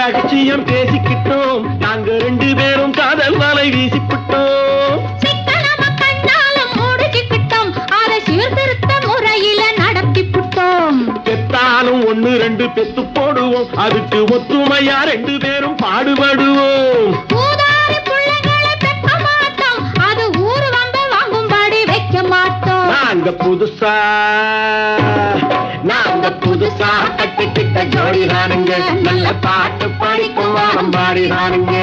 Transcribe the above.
ரகசியம் பேசிக்கிட்டோம், நாங்க 2 பேரும் காதல் வலை வீசிக்கிட்டோம். சிக்கனமா கண்ணால மூடிக்கிட்டோம், அதை சீர்திருத்த முறையில நடத்திவிட்டோம். பெத்தாலும் 1 2 பெத்து போடுவோம், அதுக்கு ஒத்துமையா 2 பேரும் பாடுபடுவோம். ஊதாரி பிள்ளைகளை பெக்க மாட்டோம், அது ஊரு வந்து வாங்கும்படி வைக்க மாட்டோம். நாங்க புதுசா கட்டிக்கிட்ட ஜோடி தானுங்க, நல்ல பாட்டு படிக்கும் வாரம் பாடி தானுங்க.